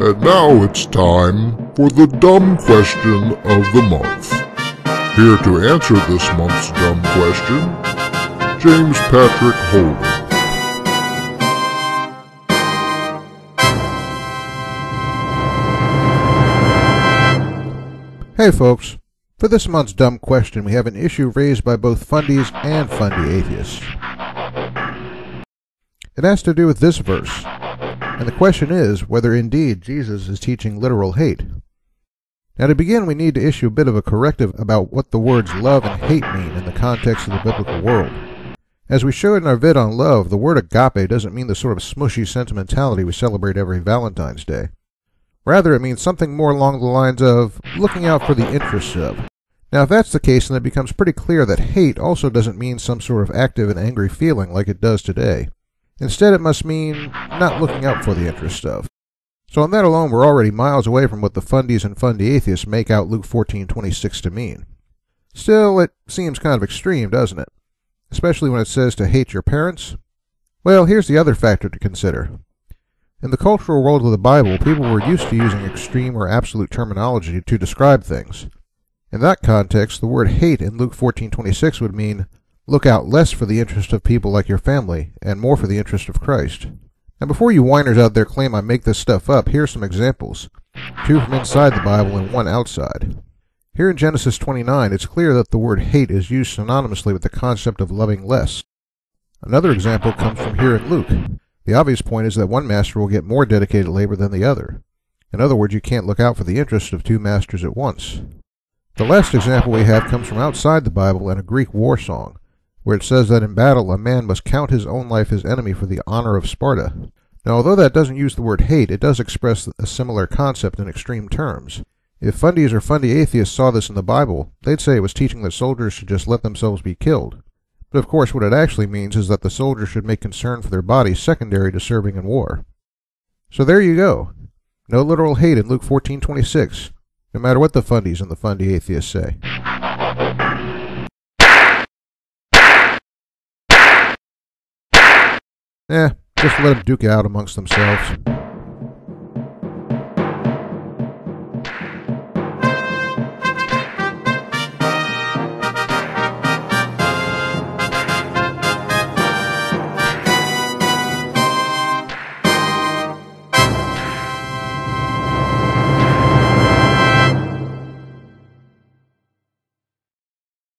And now it's time for the dumb question of the month. Here to answer this month's dumb question, James Patrick Holden. Hey folks, for this month's dumb question we have an issue raised by both Fundies and fundy atheists. It has to do with this verse, and the question is whether indeed Jesus is teaching literal hate. Now to begin, we need to issue a bit of a corrective about what the words love and hate mean in the context of the biblical world. As we showed in our vid on love, the word agape doesn't mean the sort of smushy sentimentality we celebrate every Valentine's Day. Rather, it means something more along the lines of looking out for the interests of. Now if that's the case, then it becomes pretty clear that hate also doesn't mean some sort of active and angry feeling like it does today. Instead, it must mean not looking out for the interest of. So on that alone, we're already miles away from what the Fundies and fundy atheists make out Luke 14:26 to mean. Still, it seems kind of extreme, doesn't it? Especially when it says to hate your parents. Well, here's the other factor to consider. In the cultural world of the Bible, people were used to using extreme or absolute terminology to describe things. In that context, the word hate in Luke 14:26 would mean look out less for the interest of people like your family, and more for the interest of Christ. Now before you whiners out there claim I make this stuff up, here's some examples. Two from inside the Bible and one outside. Here in Genesis 29, it's clear that the word hate is used synonymously with the concept of loving less. Another example comes from here in Luke. The obvious point is that one master will get more dedicated labor than the other. In other words, you can't look out for the interest of two masters at once. The last example we have comes from outside the Bible in a Greek war song, where it says that in battle a man must count his own life his enemy for the honor of Sparta. Now although that doesn't use the word hate, it does express a similar concept in extreme terms. If fundies or fundy atheists saw this in the Bible, they'd say it was teaching that soldiers should just let themselves be killed. But of course what it actually means is that the soldiers should make concern for their bodies secondary to serving in war. So there you go. No literal hate in Luke 14:26, no matter what the fundies and the fundy atheists say. Just let them duke it out amongst themselves.